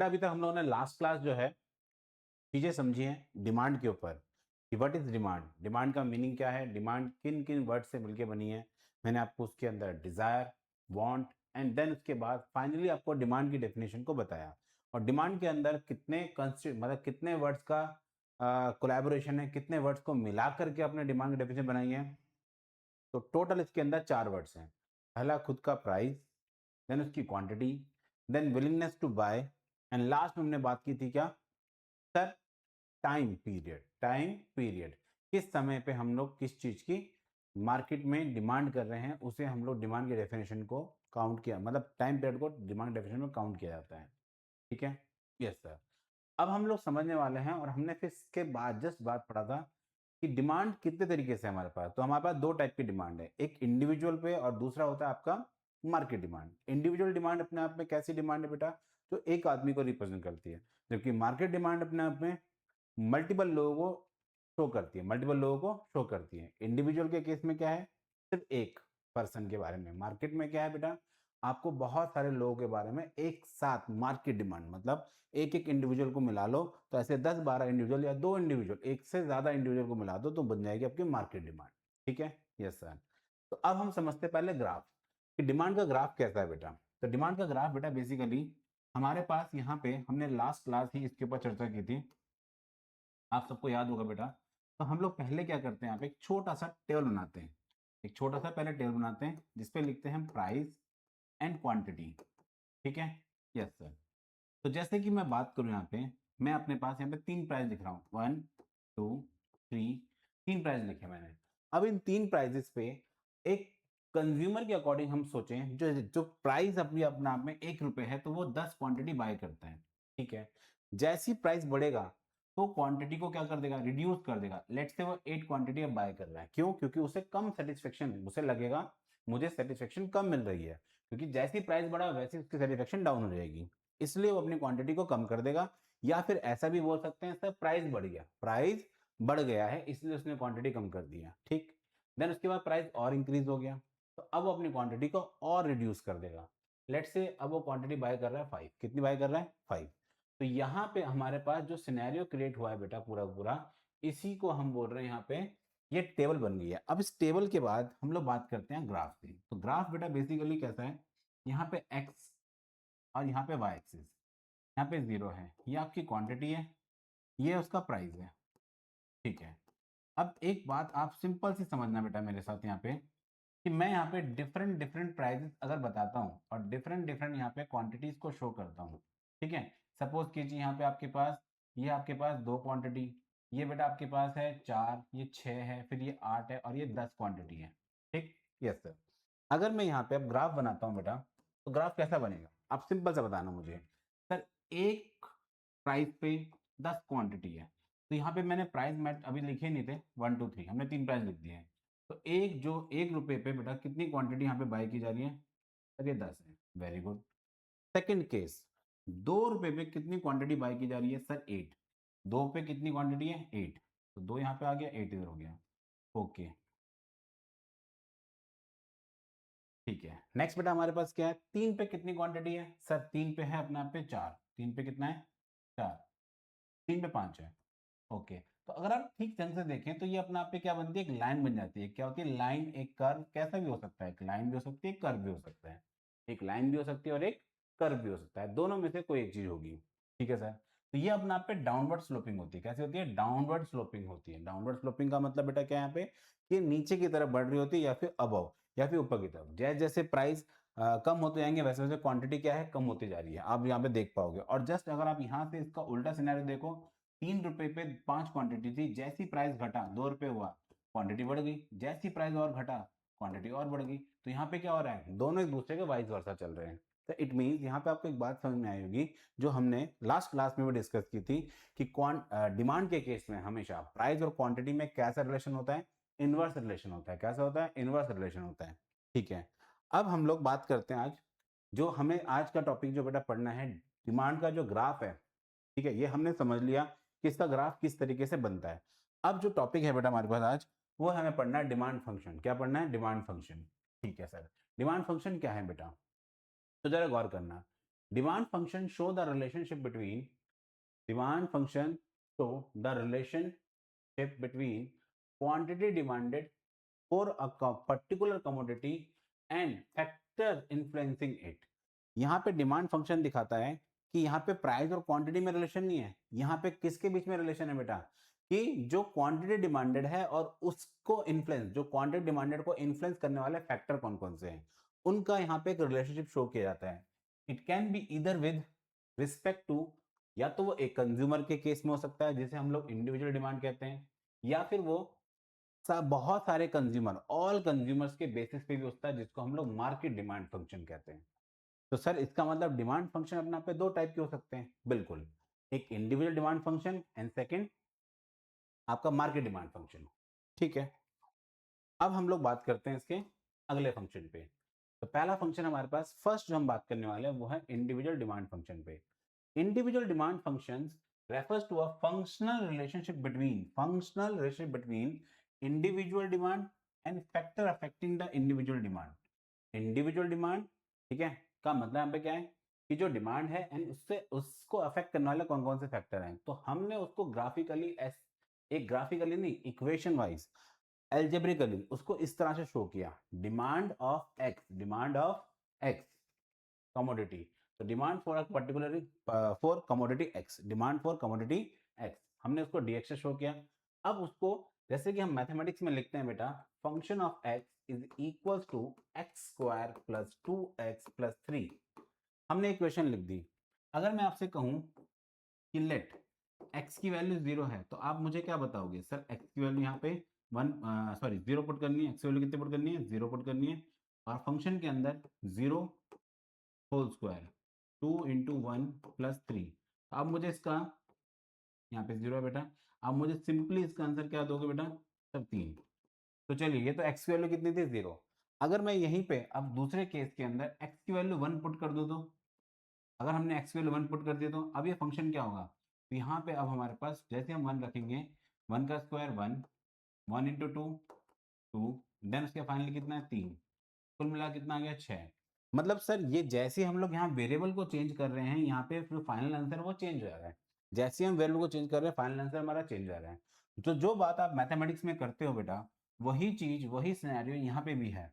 बेटा अभी तक हम लोगों ने लास्ट क्लास जो है चीज़ें समझी हैं डिमांड के ऊपर कि व्हाट इज़ डिमांड, डिमांड का मीनिंग क्या है, डिमांड किन किन वर्ड से मिलके बनी है। मैंने आपको उसके अंदर डिज़ायर, वांट एंड देन उसके बाद फाइनली आपको डिमांड की डेफिनेशन को बताया। और डिमांड के अंदर कितने मतलब कितने वर्ड्स का कोलैबोरेशन है, कितने वर्ड्स को मिला करके आपने डिमांड की डेफिनेशन बनाई है। तो टोटल इसके अंदर 4 वर्ड्स हैं। पहला खुद का प्राइस, देन उसकी quantity, then willingness to buy and last में हमने बात की थी क्या sir, time period. Time period किस समय पे हम लोग किस चीज की मार्केट में डिमांड कर रहे हैं उसे हम लोग डिमांड के डेफिनेशन को काउंट किया, मतलब टाइम पीरियड को डिमांड डेफिनेशन में काउंट किया जाता है। ठीक है, यस सर। अब हम लोग समझने वाले हैं और हमने फिर इसके बाद जस्ट बात पढ़ा था कि डिमांड कितने तरीके से हमारे पास, तो हमारे पास दो टाइप की डिमांड है, एक इंडिविजुअल पे और दूसरा होता है आपका मार्केट डिमांड। इंडिविजुअल डिमांड अपने आप में कैसी डिमांड है बेटा, जो एक आदमी को रिप्रेजेंट करती है, जबकि मार्केट डिमांड अपने आप में मल्टीपल लोगों को शो करती है, मल्टीपल लोगों को शो करती है। इंडिविजुअल के केस में क्या है, सिर्फ एक पर्सन के बारे में। मार्केट में क्या है बेटा, आपको बहुत सारे लोगों के बारे में एक साथ मार्केट डिमांड, मतलब एक एक इंडिविजुअल को मिला लो तो ऐसे 10-12 इंडिविजुअल या दो इंडिविजुअल, एक से ज्यादा इंडिविजुअल को मिला दो तो बन जाएगी आपकी मार्केट डिमांड। ठीक है, यस सर। तो अब हम समझते हैं पहले ग्राफ कि डिमांड का ग्राफ कैसा है बेटा। तो डिमांड का ग्राफ बेटा बेसिकली हमारे पास यहाँ पे हमने लास्ट क्लास ही इसके ऊपर चर्चा की थी, आप सबको याद होगा बेटा। तो हम लोग पहले क्या करते हैं, यहाँ पे एक छोटा सा टेबल बनाते हैं, एक छोटा सा पहले टेबल बनाते हैं जिसपे लिखते हैं प्राइस एंड क्वांटिटी। ठीक है, यस सर। तो जैसे कि मैं बात करूं यहाँ पे, मैं अपने पास यहाँ पे 3 प्राइस लिख रहा हूँ, 1 2 3, 3 प्राइस लिखे मैंने। अब इन 3 प्राइजेस पे एक कंज्यूमर के अकॉर्डिंग हम सोचें, जो जो प्राइस अपनी अपने आप में 1 रुपए है तो वो 10 क्वांटिटी बाय करता है। ठीक है, जैसी प्राइस बढ़ेगा तो क्वांटिटी को क्या कर देगा, रिड्यूस कर देगा। लेट्स से वो 8 क्वांटिटी अब बाय कर रहा है, क्यों, क्योंकि उसे कम सेटिस्फेक्शन, उसे लगेगा मुझे सेटिस्फेक्शन कम मिल रही है, क्योंकि जैसी प्राइस बढ़ा वैसी उसकी सेटिस्फेक्शन डाउन हो जाएगी, इसलिए वो अपनी क्वांटिटी को कम कर देगा। या फिर ऐसा भी बोल सकते हैं सर, प्राइस बढ़ गया, प्राइस बढ़ गया है इसलिए उसने क्वांटिटी कम कर दिया। ठीक, देन उसके बाद प्राइस और इंक्रीज हो गया तो अब वो अपनी क्वांटिटी को और रिड्यूस कर देगा। लेट्स से अब वो क्वांटिटी बाय कर रहा है 5, कितनी बाय कर रहा है 5। तो यहाँ पे हमारे पास जो सिनेरियो क्रिएट हुआ है बेटा पूरा पूरा, इसी को हम बोल रहे हैं यहाँ पे ये टेबल बन गई है। अब इस टेबल के बाद हम लोग बात करते हैं ग्राफ की। तो ग्राफ बेटा बेसिकली कैसा है, यहाँ पे एक्स और यहाँ पे वाई एक्सिस, यहाँ पे 0 है, ये आपकी क्वांटिटी है, ये उसका प्राइस है। ठीक है, अब एक बात आप सिंपल सी समझना बेटा मेरे साथ यहाँ पे, कि मैं यहाँ पे डिफरेंट डिफरेंट प्राइसेस अगर बताता हूँ और डिफरेंट डिफरेंट यहाँ पे क्वांटिटीज को शो करता हूँ। ठीक है, सपोज कीजिए यहाँ पे आपके पास, ये आपके पास 2 क्वांटिटी, ये बेटा आपके पास है 4, ये 6 है, फिर ये 8 है और ये 10 क्वांटिटी है। ठीक, यस सर। अगर मैं यहाँ पे अब ग्राफ बनाता हूँ बेटा, तो ग्राफ कैसा बनेगा आप सिंपल सा बताना मुझे। सर एक प्राइस पे 10 क्वांटिटी है, तो यहाँ पे मैंने प्राइस मैट अभी लिखे नहीं थे, 1 2 3 हमने 3 प्राइस लिख दिए हैं। तो एक जो 1 रुपए पे बेटा कितनी क्वांटिटी यहाँ पे बाय की जा रही है, सर ये 10 है, वेरी गुड। सेकंड केस, 2 रुपए पे कितनी क्वांटिटी बाय की जा रही है, सर 8। 2 पे कितनी क्वांटिटी है 8, तो 2 यहाँ पे आ गया, 8 इधर हो गया। ओके, ठीक है। नेक्स्ट बेटा हमारे पास क्या है, 3 पे कितनी क्वांटिटी है, सर 3 पे है अपने आप पे 4, 3 पे कितना है 4, 3 पे 5 है। ओके, तो अगर आप ठीक ढंग से देखें तो ये अपने आप पे क्या बनती है, एक लाइन बन जाती है। क्या होती है लाइन, एक कर्व, कैसा भी हो सकता है, एक लाइन भी हो सकती है, एक कर्व भी हो सकता है। एक लाइन भी हो सकती है और एक कर्व भी हो सकता है, दोनों में से कोई एक चीज होगी। ठीक है सर, तो ये अपने आप पे डाउनवर्ड स्लोपिंग होती है। कैसे होती है, डाउनवर्ड स्लोपिंग होती है। डाउनवर्ड स्लोपिंग का मतलब बेटा क्या है यहाँ पे, कि नीचे की तरफ बढ़ रही होती है या फिर अबव या फिर ऊपर की तरफ। जैसे जैसे प्राइस कम होते जाएंगे वैसे वैसे क्वांटिटी क्या है, कम होती जा रही है, आप यहाँ पे देख पाओगे। और जस्ट अगर आप यहाँ से इसका उल्टा सिनेरियो देखो, 3 रुपए पे 5 क्वांटिटी थी, जैसी प्राइस घटा 2 रुपए हुआ, क्वांटिटी बढ़ गई, जैसी प्राइस और घटा क्वांटिटी और बढ़ गई। तो यहाँ पे क्या हो रहा है, दोनों एक दूसरे के वाइस वर्सा चल रहे हैं। तो इट मीन्स यहाँ पे आपको एक बात समझ में आई होगी, जो हमने लास्ट क्लास में भी डिस्कस की थी, कि डिमांड के केस में हमेशा प्राइस और क्वांटिटी में कैसा रिलेशन होता है, इनवर्स रिलेशन होता है। कैसा होता है, इनवर्स रिलेशन होता है। ठीक है, अब हम लोग बात करते हैं आज, जो हमें आज का टॉपिक जो बेटा पढ़ना है, डिमांड का जो ग्राफ है। ठीक है, ये हमने समझ लिया कि इसका ग्राफ किस तरीके से बनता है। अब जो टॉपिक है बेटा हमारे पास आज, वो हमें पढ़ना है डिमांड फंक्शन। क्या पढ़ना है, डिमांड फंक्शन। ठीक है सर, डिमांड फंक्शन क्या है बेटा, तो जरा गौर करना। Demand function show the relationship between demand function show the relationship between quantity demanded for a particular commodity and factors influencing it। यहाँ पे डिमांड फंक्शन दिखाता है कि यहाँ पे प्राइस और क्वांटिटी में रिलेशन नहीं है, यहाँ पे किसके बीच में रिलेशन है बेटा, कि जो क्वांटिटी डिमांडेड है और उसको इन्फ्लुएंस, जो क्वांटिटी डिमांडेड को इन्फ्लुएंस करने वाले फैक्टर कौन कौन से हैं, उनका यहाँ पे एक रिलेशनशिप शो किया जाता है। इट कैन बी इधर विद रिस्पेक्ट टू, या तो वो एक कंज्यूमर के केस में हो सकता है जिसे हम लोग इंडिविजुअल डिमांड कहते हैं, या फिर वो बहुत सारे कंज्यूमर, ऑल कंज्यूमर्स के बेसिस पे भी होता है जिसको हम लोग मार्केट डिमांड फंक्शन कहते हैं। तो सर इसका मतलब डिमांड फंक्शन अपने आप पे दो टाइप के हो सकते हैं, बिल्कुल, एक individual demand function and second आपका मार्केट डिमांड फंक्शन। ठीक है, अब हम लोग बात करते हैं इसके अगले फंक्शन पे। तो पहला फंक्शन हमारे पास फर्स्ट जो हम बात करने वाले हैं वो है इंडिविजुअल डिमांड फंक्शन पे। Individual demand functions refers to a functional relationship between individual demand and factor affecting the individual demand। Individual demand, ठीक है, का मतलब यहाँ पे क्या है कि जो डिमांड है एंड उससे उसको अफेक्ट करने वाले कौन कौन से फैक्टर हैं, तो हमने उसको ग्राफिकली एक ग्राफिकली नहीं, इक्वेशन वाइज, एल्जेब्रिकली उसको इस तरह से शो किया। डिमांड ऑफ एक्स कमोडिटी, तो demand for a particular for commodity x, demand for commodity x, हमने उसको dx से शो किया। अब उसको जैसे कि हम मैथमेटिक्स में लिखते हैं बेटा, function of x is equals to x square plus 2x plus 3, हमने इक्वेशन लिख दी। अगर मैं आपसे कहूं कि लेट x की वैल्यू 0 है, तो आप मुझे क्या बताओगे, सर x की वैल्यू यहाँ पे 0 पुट करनी है, x की वैल्यू कितनी पुट करनी है, 0 पुट करनी है, और फंक्शन के अंदर 0 होल स्क्वायर 2 इंटू 1 प्लस 3। अब मुझे इसका, यहाँ पे 0 है बेटा, अब मुझे सिंपली इसका आंसर क्या दोगे बेटा, सब 3। तो चलिए, ये तो x की वैल्यू कितनी थी, 0। अगर मैं यहीं पे अब दूसरे केस के अंदर x की वैल्यू 1 पुट कर दूं, तो अगर हमने x की वैल्यू 1 पुट कर दिया, तो अब ये फंक्शन क्या होगा, तो यहाँ पे अब हमारे पास जैसे हम 1 रखेंगे, 1 का स्क्वायर 1, 1 इंटू 2 2, देन उसके फाइनली कितना है 3, कुल मिला कितना आ गया 6। मतलब सर ये जैसे हम लोग यहाँ वेरिएबल को चेंज कर रहे हैं, यहाँ पे फिर फाइनल आंसर वो चेंज हो जा रहा है। जैसे हम वेरिएबल को चेंज कर रहे हैं, फाइनल आंसर हमारा चेंज हो रहा है। तो जो बात आप मैथमेटिक्स में करते हो बेटा, वही चीज, वही सिनेरियो यहाँ पे भी है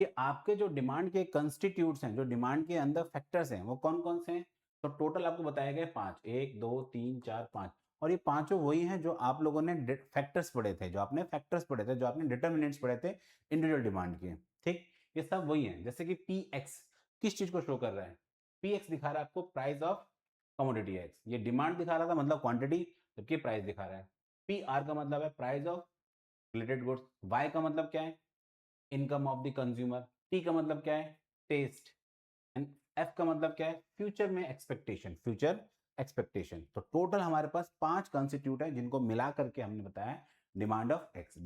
कि आपके जो डिमांड के कंस्टिट्यूट्स हैं, जो डिमांड के अंदर फैक्टर्स हैं, वो कौन कौन से हैं। तो टोटल आपको बताया गया 5, 1 2 3 4 5, और ये पांचों वही हैं जो आप लोगों ने फैक्टर्स पढ़े थे, जो आपने डिटर्मिनेंट्स पढ़े थे इंडिविजुअल डिमांड के। ठीक, ये सब वही है। जैसे कि पी एक्स किस चीज को शो कर रहा है, पी एक्स दिखा रहा है आपको प्राइस ऑफ कमोडिटी एक्स, ये डिमांड दिखा रहा था मतलब क्वांटिटी, जबकि प्राइस दिखा रहा है। पी आर का मतलब है price of related goods, Y का मतलब क्या है, income of the consumer, T का मतलब क्या है, टेस्ट, एंड एफ का मतलब क्या है, फ्यूचर में एक्सपेक्टेशन, तो टोटल हमारे पास 5 कॉन्स्टिट्यूट है जिनको मिला करके हमने बताया डिमांड ऑफ एक्स,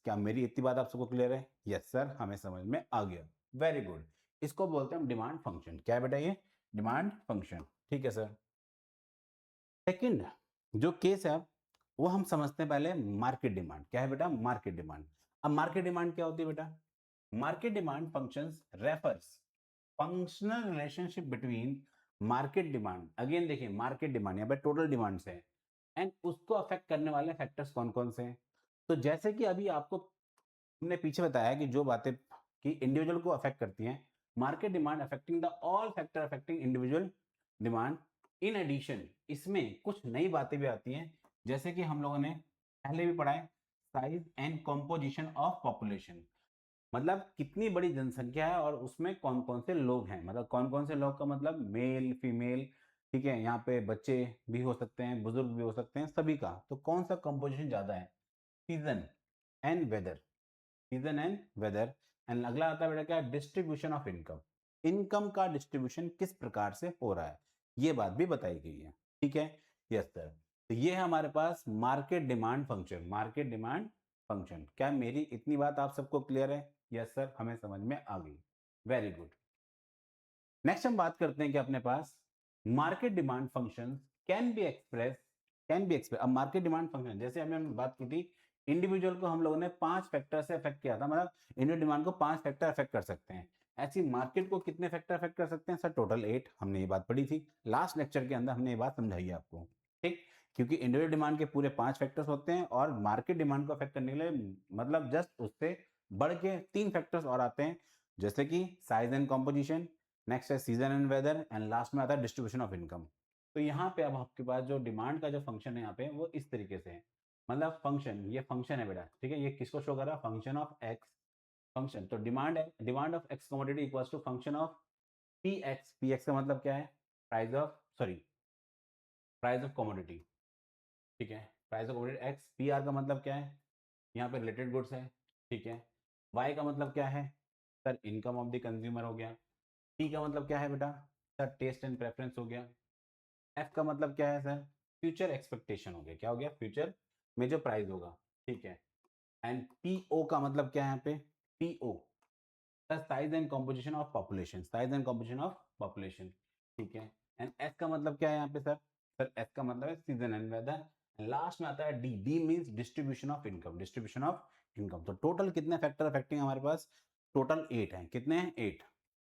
क्या मेरी इतनी बात आप सबको क्लियर है? यस सर, हमें समझ में आ गया, वेरी गुड। इसको बोलते हैं हम डिमांड फंक्शन। क्या है बेटा ये, डिमांड फंक्शन। ठीक है सर। सेकंड जो केस है वो हम समझते हैं पहले मार्केट डिमांड। क्या है बेटा, मार्केट डिमांड। अब मार्केट डिमांड क्या होती है बेटा, market demand functions refers functional relationship between market demand, again देखिए मार्केट डिमांड यहाँ पे टोटल डिमांड से है, एंड उसको अफेक्ट करने वाले फैक्टर्स कौन कौन से हैं। तो जैसे कि अभी आपको हमने पीछे बताया कि जो बातें कि इंडिविजुअल को अफेक्ट करती हैं, market demand affecting the all factor affecting individual demand. In addition इसमें कुछ नई बातें भी आती हैं, जैसे कि हम लोगों ने पहले भी पढ़ा है, size and composition of population, मतलब कितनी बड़ी जनसंख्या है और उसमें कौन कौन से लोग हैं, मतलब कौन कौन से लोग का मतलब मेल फीमेल, ठीक है, यहाँ पे बच्चे भी हो सकते हैं, बुजुर्ग भी हो सकते हैं, सभी का, तो कौन सा कंपोजिशन ज्यादा है, सीजन एंड वेदर, एंड अगला आता है बेटा क्या, डिस्ट्रीब्यूशन ऑफ इनकम, इनकम का डिस्ट्रीब्यूशन किस प्रकार से हो रहा है, ये बात भी बताई गई है। ठीक है, यस सर। तो ये है हमारे पास मार्केट डिमांड फंक्शन। क्या मेरी इतनी बात आप सबको क्लियर है? यस सर, हमें समझ में आ गई, वेरी गुड। नेक्स्ट हम बात करते हैं कि अपने पास market demand function can be express. अब मार्केट डिमांड फंक्शन जैसे हमने बात की थी, इंडिविजुअल को हम लोगों ने 5 फैक्टर से अफेक्ट किया था, मतलब इंडिविजुअल डिमांड को 5 फैक्टर अफेक्ट कर सकते हैं, ऐसी मार्केट को कितने फैक्टर अफेक्ट कर सकते हैं सर? टोटल 8। हमने ये बात पढ़ी थी लास्ट लेक्चर के अंदर, हमने ये बात समझाई है आपको, ठीक। क्योंकि इंडिविजुअल डिमांड के पूरे 5 फैक्टर्स होते हैं और मार्केट डिमांड को अफेक्ट करने के लिए मतलब जस्ट उससे बढ़ के 3 फैक्टर्स और आते हैं, जैसे कि साइज एंड कॉम्पोजिशन, नेक्स्ट है season and weather, and last में आता है डिस्ट्रीब्यूशन ऑफ इनकम। तो यहाँ पे अब आपके पास जो डिमांड का जो फंक्शन है यहाँ पे वो इस तरीके से है, मतलब फंक्शन, ये फंक्शन है बेटा, ठीक है। ये किसको शो कर रहा है? Function of X, function. तो डिमांड है, demand of X commodity equals to function of P X. P X का मतलब क्या है? Price of, sorry, price of commodity, ठीक है। Price of commodity X. P R का मतलब क्या है? यहाँ पे रिलेटेड गुड्स है, ठीक है। वाई का मतलब क्या है sir? Income of the consumer हो गया। टी का मतलब क्या है बेटा? सर टेस्ट एंड प्रेफरेंस हो गया। एफ का मतलब क्या है सर? फ्यूचर एक्सपेक्टेशन हो गया। क्या हो गया? फ्यूचर में जो प्राइस होगा, ठीक है। एंड पी ओ का मतलब क्या है यहाँ पे? P O size and composition of population, size and composition of population, ठीक है। एंड एस का मतलब क्या है यहाँ पे सर? सर एस का मतलब है सीजन एंड वेदर। लास्ट में आता है D. D means distribution of income, distribution of income. तो टोटल कितने फैक्टर अफेक्टिंग हमारे पास? टोटल 8 हैं। कितने हैं? 8।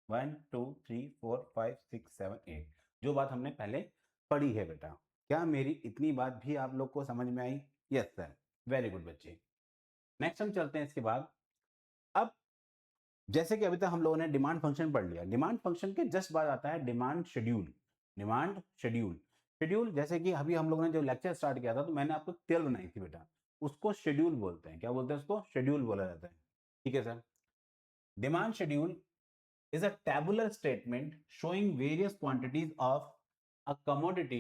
1 2 3 4 5 6 7 8, जो बात हमने पहले पढ़ी है बेटा। क्या मेरी इतनी बात भी आप लोग को समझ में आई? यस सर, वेरी गुड बच्चे। नेक्स्ट हम चलते हैं इसके बाद। अब जैसे कि अभी तक हम लोगों ने डिमांड फंक्शन पढ़ लिया, डिमांड फंक्शन के जस्ट बाद आता है demand schedule. Demand schedule, schedule जैसे कि अभी हम लोगों ने जो लेक्चर स्टार्ट किया था तो मैंने आपको टेल बनाई थी बेटा, उसको शेड्यूल बोलते हैं। क्या बोलते हैं उसको? शेड्यूल बोला जाता है, ठीक है sir. Demand schedule is a tabular statement showing various quantities of a commodity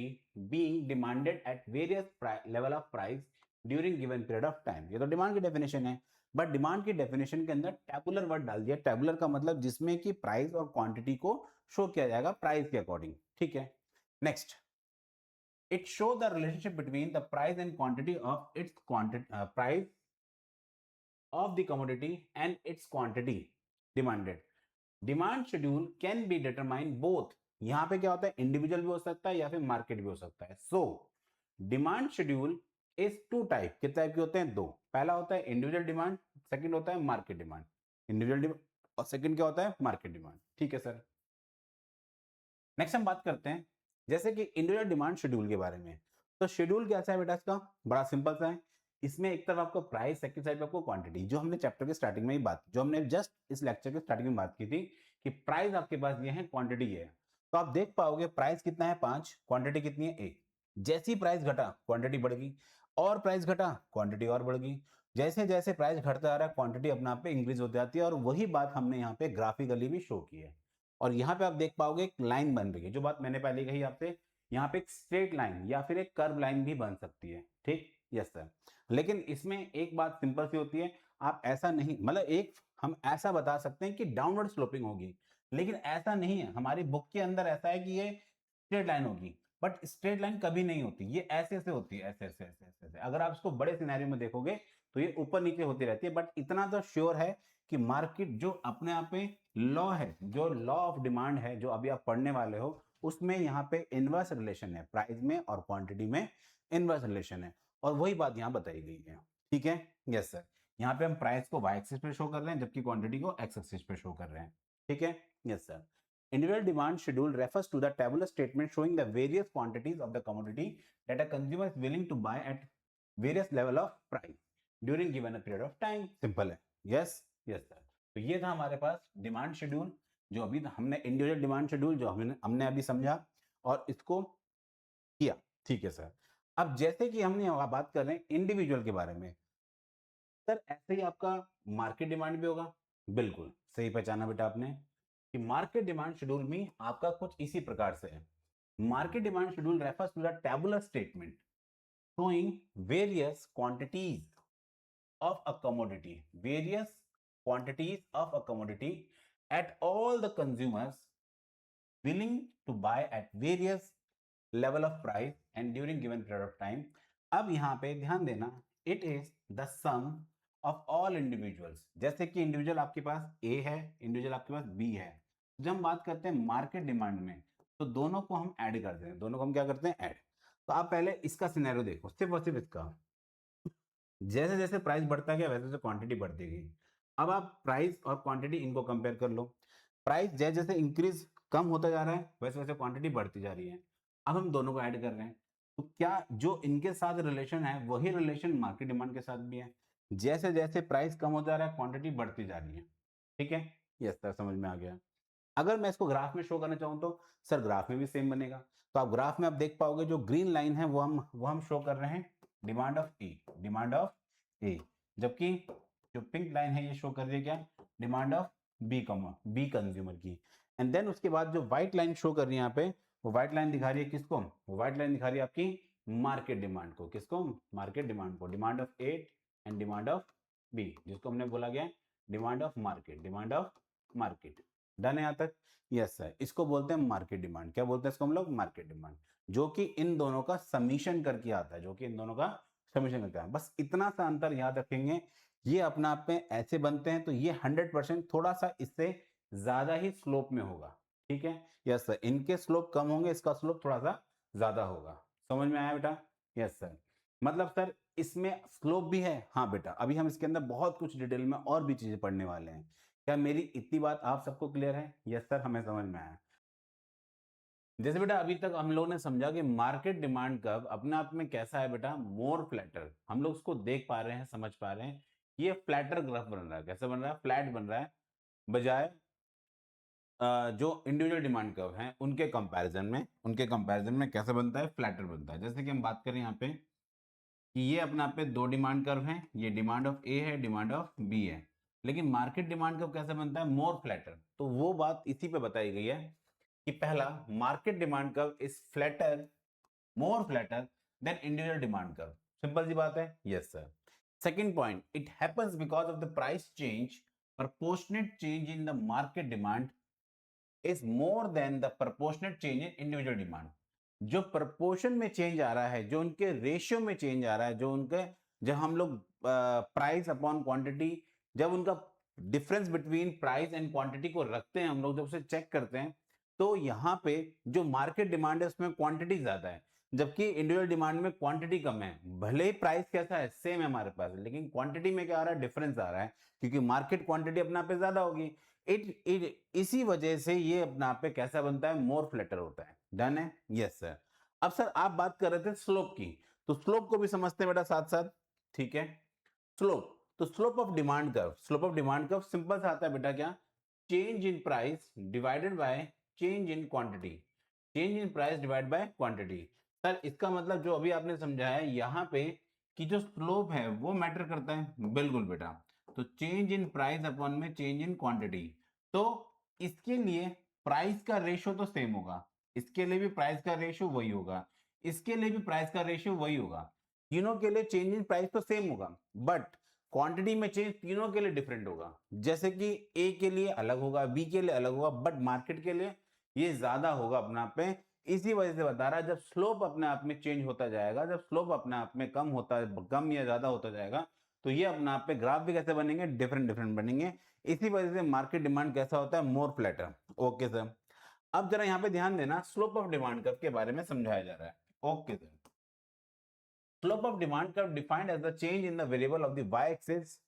being demanded at various level of price during given period of time। ये तो डिमांड की डेफिनेशन है, बट डिमांड की डेफिनेशन के अंदर टैबुलर वर्ड डाल दिया। Tabular का मतलब जिसमें कि प्राइस और क्वांटिटी को शो किया जाएगा प्राइस के अकॉर्डिंग, ठीक है। Next, it show the relationship between the price and quantity of its price of the commodity and its quantity demanded। Demand schedule can be determine both. यहां पे क्या होता है? इंडिविजुअल भी हो सकता है या फिर मार्केट भी हो सकता है। So demand schedule is two type. कितने टाइप के होते हैं? दो। पहला होता है इंडिविजुअल डिमांड, सेकंड होता है मार्केट डिमांड। इंडिविजुअल डिमांड और सेकंड क्या होता है? मार्केट डिमांड, ठीक है सर। नेक्स्ट हम बात करते हैं जैसे कि इंडिविजुअल डिमांड शेड्यूल के बारे में। तो शेड्यूल कैसा है बेटा? इसका बड़ा सिंपल सा है। इसमें एक तरफ आपको प्राइस, सेकंड साइड पे आपको क्वांटिटी, जो हमने चैप्टर के स्टार्टिंग में ही बात, जो हमने जस्ट इस लेक्चर के स्टार्टिंग में बात की थी कि प्राइस आपके पास ये है, क्वांटिटी ये है। तो आप देख पाओगे प्राइस कितना है? 5, क्वांटिटी कितनी है? 1। जैसी प्राइस घटा क्वांटिटी बढ़ गई, और प्राइस घटा क्वांटिटी और बढ़ गई। जैसे जैसे प्राइस घटता आ रहा है क्वांटिटी अपने आप पे इंक्रीज होती जाती है, और वही बात हमने यहाँ पे ग्राफिकली भी शो की है। और यहाँ पे आप देख पाओगे एक लाइन बन रही है, जो बात मैंने पहले कही आपसे। यहाँ पे एक स्ट्रेट लाइन या फिर एक कर्व लाइन भी बन सकती है, ठीक। Yes sir. लेकिन इसमें एक बात सिंपल सी होती है, आप ऐसा नहीं, मतलब एक हम ऐसा बता सकते हैं कि डाउनवर्ड स्लोपिंग होगी, लेकिन ऐसा नहीं है। हमारी बुक के अंदर ऐसा है कि ये स्ट्रेट लाइन होगी, बट स्ट्रेट लाइन कभी नहीं होती, ये ऐसे ऐसे होती है, ऐसे ऐसे ऐसे ऐसे ऐसे। अगर आप इसको बड़े सिनेरियो में देखोगे तो ये ऊपर नीचे होती रहती है, बट इतना तो श्योर है कि मार्केट जो अपने आप में लॉ है, जो लॉ ऑफ डिमांड है, जो अभी आप पढ़ने वाले हो, उसमें यहाँ पे इनवर्स रिलेशन है, प्राइस में और क्वांटिटी में इनवर्स रिलेशन है, और वही बात यहाँ बताई गई है, ठीक है। Yes sir. यहाँ पे हम प्राइस को वाई एक्सिस पे शो कर रहे हैं, जबकि क्वांटिटी को एक्स एक्सिस पे शो कर रहे हैं, ठीक है। Yes sir. Individual demand schedule refers to the tabular statement showing the various quantities of the commodity that a consumer is willing to buy at various level of price during given a period of time। Simple है। Yes yes sir. तो ये था हमारे पास demand schedule, जो अभी हमने individual demand schedule जो हमने अभी समझा और इसको किया, ठीक है सर। अब जैसे कि हमने बात कर रहे हैं इंडिविजुअल के बारे में, सर ऐसे ही आपका मार्केट डिमांड भी होगा। बिल्कुल सही पहचाना बेटा आपने कि मार्केट डिमांड शेड्यूल में आपका कुछ इसी प्रकार से है। Market demand schedule refers to the tabular statement showing various quantities of a commodity, various quantities of a commodity at all the consumers willing to buy at various level of price and during given period of time। अब यहाँ पे ध्यान देना, it is the sum of all individuals। जैसे कि individual आपके पास A है, individual आपके पास B है। जब हम बात करते हैं मार्केट डिमांड में, तो दोनों को हम ऐड करते हैं। दोनों को हम क्या करते हैं? ऐड। तो आप पहले इसका सिनेरियो देखो, सिर्फ और सिर्फ इसका। जैसे जैसे प्राइस बढ़ता गया वैसे वैसे क्वांटिटी बढ़ती गई। अब आप प्राइस और क्वांटिटी इनको कंपेयर कर लो। प्राइस जैसे जैसे इंक्रीज कम होता जा रहा है वैसे वैसे क्वांटिटी बढ़ती जा रही है। अब हम दोनों को ऐड कर रहे हैं, तो क्या जो इनके साथ रिलेशन है वही रिलेशन मार्केट डिमांड के साथ भी है। जैसे जैसे प्राइस कम हो जा रहा है क्वांटिटी बढ़ती जा रही है। ठीक है, यस सर, समझ में आ गया। अगर मैं इसको ग्राफ में शो करना चाहूँ तो सर ग्राफ में भी सेम बनेगा। तो आप ग्राफ में आप देख पाओगे जो ग्रीन लाइन है वो हम शो कर रहे हैं demand of A, demand of a, जबकि जो पिंक लाइन है ये शो कर रही है क्या, demand of B B consumer की। एंड देन उसके बाद जो व्हाइट लाइन शो कर रही है यहाँ पे, वो व्हाइट लाइन दिखा रही है किसको, वो व्हाइट लाइन दिखा रही है आपकी मार्केट डिमांड को। किसको, मार्केट डिमांड को, demand of A and demand of B, जिसको हमने बोला गया demand of market, demand of market. Done है यहाँ तक? यस सर, इसको बोलते हैं मार्केट डिमांड। क्या बोलते हैं इसको हम लोग, मार्केट डिमांड, जो कि इन दोनों का समीशन करके आता है, जो कि इन दोनों का समीशन करके आता है। बस इतना सा अंतर याद रखेंगे, ये अपना आप में ऐसे बनते हैं तो ये 100% थोड़ा सा इससे ज्यादा ही स्लोप में होगा। ठीक है, यस सर, इनके स्लोप कम होंगे, इसका स्लोप थोड़ा सा ज्यादा होगा। समझ में आया बेटा? यस सर, मतलब सर इसमें स्लोप भी है। हाँ बेटा, अभी हम इसके अंदर बहुत कुछ डिटेल में और भी चीजें पढ़ने वाले हैं। क्या मेरी इतनी बात आप सबको क्लियर है? यस सर, हमें समझ में आया। जैसे बेटा अभी तक हम लोगों ने समझा कि मार्केट डिमांड कर्व अपने आप में कैसा है बेटा, मोर फ्लैटर। हम लोग उसको देख पा रहे हैं, समझ पा रहे हैं, ये फ्लैटर ग्राफ बन रहा है। कैसे बन रहा है? फ्लैट बन रहा है, बजाय जो इंडिविजुअल डिमांड कर्व हैं उनके कंपैरिजन में कैसे बनता है, फ्लैटर बनता है। जैसे कि हम बात करें यहाँ पे कि ये अपने आप पे दो डिमांड कर्व हैं, ये डिमांड ऑफ ए है, डिमांड ऑफ बी है, लेकिन मार्केट डिमांड कर्व कैसे बनता है, मोर फ्लैटर। तो वो बात इसी पे बताई गई है कि पहला, market demand curve is flatter, more flatter than individual demand curve. Simple सी बात है। Yes sir. Second point, it happens because of the price change, proportionate change in the market demand is more than the proportionate change in individual demand। जो proportion में change आ रहा है, जो उनके रेशियो में चेंज आ रहा है, जो उनके, जब हम लोग प्राइस अपॉन क्वांटिटी, जब उनका difference between price and quantity को रखते हैं हम लोग, जब उसे चेक करते हैं, तो यहाँ पे जो मार्केट डिमांड है उसमें क्वांटिटी ज्यादा है, जबकि इंडिविजुअल डिमांड में क्वांटिटी कम है। भले ही प्राइस कैसा है, सेम है हमारे पास, लेकिन क्वांटिटी में क्या आ रहा है, डिफरेंस आ रहा है, क्योंकि मार्केट क्वांटिटी अपना पे ज्यादा होगी। इसी वजह से ये अपना पे कैसा बनता है, मोर फ्लैटर होता है। डन है? Yes sir. अब सर आप बात कर रहे थे स्लोप की, तो स्लोप को भी समझते हैं बेटा साथ साथ। ठीक है, स्लोप, तो slope of demand curve, slope of demand curve simple सा आता है बेटा, क्या, change in price divided by change in quantity, change in price divide by quantity. Sir इसका मतलब जो अभी आपने समझा है यहाँ पे कि जो स्लोप है वो मैटर करता है। बिल्कुल बेटा, तो चेंज इन प्राइस अपॉन में चेंज इन क्वांटिटी, तो इसके लिए प्राइस का रेशियो तो सेम होगा, इसके लिए भी प्राइस का रेशियो वही होगा, इसके लिए भी प्राइस का रेशियो वही होगा, तीनों के लिए चेंज इन प्राइस तो सेम होगा, बट क्वांटिटी में चेंज तीनों के लिए डिफरेंट होगा। जैसे कि ए के लिए अलग होगा, बी के लिए अलग होगा, बट मार्केट के लिए ये ज्यादा होगा अपने आप पे। इसी वजह से बता रहा है, जब स्लोप अपने आप में चेंज होता जाएगा, जब स्लोप अपने आप में कम होता है, कम या ज्यादा होता जाएगा, तो ये अपने आप पे ग्राफ भी कैसे बनेंगे, डिफरेंट डिफरेंट बनेंगे। इसी वजह से मार्केट डिमांड कैसा होता है, मोर फ्लैटर। ओके सर, अब जरा यहाँ पे ध्यान देना, स्लोप ऑफ डिमांड कर्व के बारे में समझाया जा रहा है। Okay sir, slope of demand curve defined as the change in the variable of the Y axis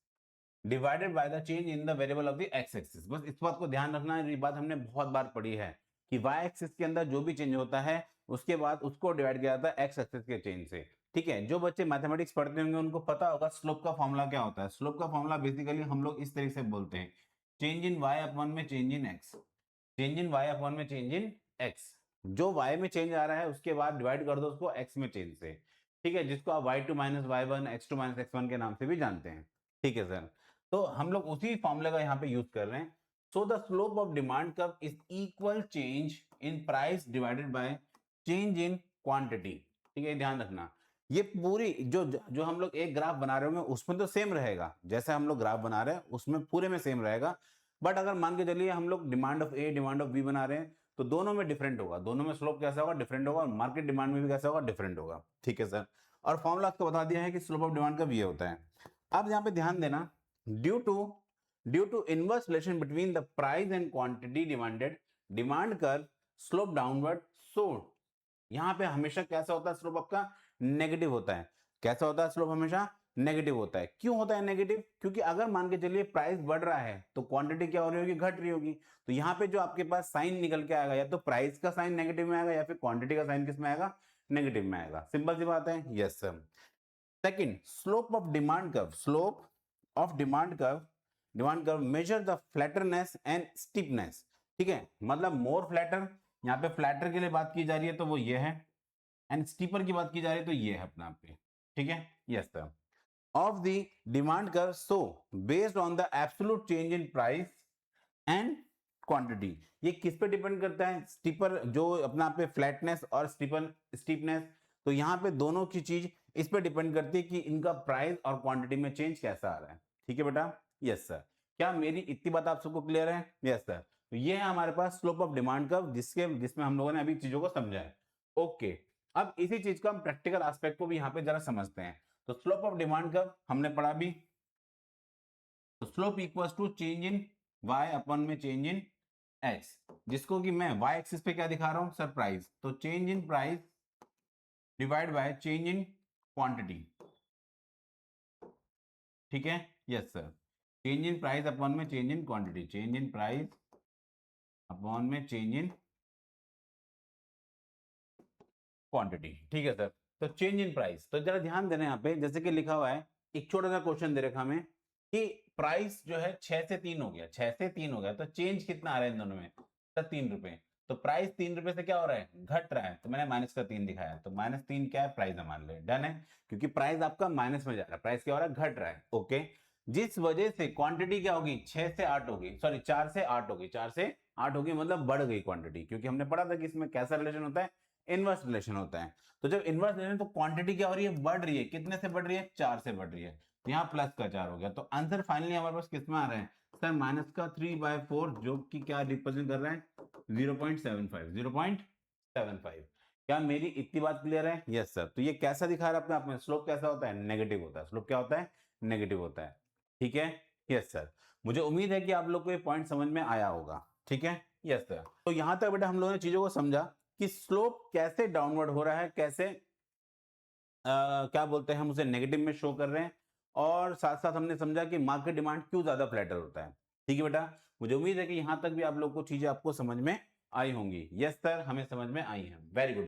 divided by the change in the variable of the X axis. बस इस बात को ध्यान रखना है, ये बात हमने बहुत बार पढ़ी है कि वाई एक्सिस के अंदर जो भी चेंज होता है उसके बाद उसको डिवाइड किया जाता है एक्स एक्सिस के चेंज से। ठीक है, जो बच्चे मैथमेटिक्स पढ़ते होंगे उनको पता होगा स्लोप का फॉर्मूला क्या होता है। स्लोप का फॉर्मूला बेसिकली हम लोग इस तरीके से बोलते हैं, चेंज इन वाई अपॉन में change in X, change in Y upon में चेंज इन एक्स। जो वाई में चेंज आ रहा है उसके बाद डिवाइड कर दो उसको एक्स में चेंज से। ठीक है, जिसको आप y2 minus y1 x2 minus x1 के नाम से भी जानते हैं। ठीक है सर, तो हम लोग उसी फॉर्मूले का यहाँ पे यूज कर रहे हैं। So the slope of demand curve is equal change in price divided by change in quantity. ठीक है, ध्यान रखना, ये पूरी जो जो हम लोग एक ग्राफ बना रहे होंगे उसमें तो सेम रहेगा, जैसे हम लोग ग्राफ बना रहे हैं उसमें पूरे में सेम रहेगा, बट अगर मान के चलिए हम लोग demand of A demand of B बना रहे हैं तो दोनों में डिफरेंट होगा, दोनों में स्लोप कैसा होगा, डिफरेंट होगा, और मार्केट डिमांड में भी कैसा होगा, डिफरेंट होगा। ठीक है सर, और फॉर्मूला आपको बता दिया है कि स्लोप ऑफ डिमांड का ये होता है। अब यहाँ पे ध्यान देना, due to inverse relation between the price and quantity demanded, demand curve slope downward. So यहाँ पे हमेशा कैसा होता है स्लोप आपका, नेगेटिव होता है। कैसा होता है स्लोप हमेशा, नेगेटिव होता है। क्यों होता है नेगेटिव? क्योंकि अगर मान के चलिए प्राइस बढ़ रहा है तो क्वांटिटी क्या हो रही होगी? घट रही होगी। तो यहाँ पे जो आपके पास साइन निकल के आएगा, या तो प्राइस का साइन नेगेटिव में आएगा या फिर क्वांटिटी का साइन किस में आएगा? नेगेटिव में आएगा। सिंपल सी बात है। Yes sir. Second, slope of demand curve. Slope of demand curve measure the flatterness and steepness. ठीक है, मतलब मोर फ्लैटर, यहाँ पे फ्लैटर के लिए बात की जा रही है तो वो ये है, एंड स्टीपर की बात की जा रही है तो ये है अपना आप पे। ठीक है, yes sir. Of the demand curve so based on the absolute change in price and quantity. ये किस पे डिपेंड करता है? स्टीपर जो अपना पे फ्लैटनेस और स्टीपनेस, तो यहाँ पे दोनों की चीज इस पे डिपेंड करती है कि इनका प्राइस और क्वांटिटी में चेंज कैसा आ रहा है। ठीक है बेटा, यस सर। क्या मेरी इतनी बात आप सबको क्लियर है? Yes sir. तो ये है हमारे पास स्लोप ऑफ डिमांड कर्व, जिसमें हम लोगों ने अभी चीजों को समझा है। ओके, अब इसी चीज का हम प्रैक्टिकल एस्पेक्ट को भी यहाँ पे जरा समझते हैं। तो स्लोप ऑफ डिमांड कर्व हमने पढ़ा भी, तो slope equals to change in y upon में चेंज इन x, जिसको कि मैं y एक्सिस पे क्या दिखा रहा हूं सर? प्राइस। तो change in price divide by change in quantity. ठीक है, yes sir. Change in price upon में change in quantity, change in price upon में चेंज इन क्वांटिटी। ठीक है सर। तो चेंज इन प्राइस, तो जरा ध्यान देना यहाँ पे, जैसे कि लिखा हुआ है, एक छोटा सा क्वेश्चन दे रखा हमें कि प्राइस जो है 6 से 3 हो गया, 6 से 3 हो गया, तो चेंज कितना आ रहा है इन दोनों में? सर 3 रुपए। तो प्राइस 3 रुपए से क्या हो रहा है? घट रहा है, तो मैंने माइनस का 3 दिखाया, तो -3 क्या है? प्राइस है, मान ले। डन है, क्योंकि प्राइस आपका माइनस में जा रहा है, प्राइस क्या हो रहा है? घट रहा है। ओके, जिस वजह से क्वांटिटी क्या होगी? 6 से 8 होगी, सॉरी 4 से 8 होगी, 4 से 8 होगी, मतलब बढ़ गई क्वांटिटी, क्योंकि हमने पढ़ा था कि इसमें कैसा रिलेशन होता है? इनवर्स रिलेशन होता है। तो जब इनवर्स रिलेशन, तो क्वांटिटी क्या हो रही है? बढ़ रही है। कितने से बढ़ रही है? 4 से बढ़ रही है। तो यहाँ प्लस का 4 हो गया, तो आंसर फाइनली हमारे पास किस में आ रहा है सर? माइनस का 3/4, जो कि क्या रिप्रेजेंट कर रहा है? 0.75, 0.75। क्या मेरी इतनी बात क्लियर है? Yes sir. तो ये कैसा दिखा रहा है अपने आप में? स्लोप कैसा होता है? नेगेटिव होता है। स्लोप क्या होता है? नेगेटिव होता है। ठीक है, यस सर। मुझे उम्मीद है कि आप लोग को ये पॉइंट समझ में आया होगा। ठीक है, यस सर। तो यहां तक बेटा हम लोगों ने चीजों को समझा कि स्लोप कैसे डाउनवर्ड हो रहा है, कैसे क्या बोलते हैं हम उसे, नेगेटिव में शो कर रहे हैं, और साथ साथ हमने समझा कि मार्केट डिमांड क्यों ज्यादा फ्लैटर होता है। ठीक है बेटा, मुझे उम्मीद है कि यहां तक भी आप लोग को चीजें आपको समझ में आई होंगी। यस सर, हमें समझ में आई हैं। Very good.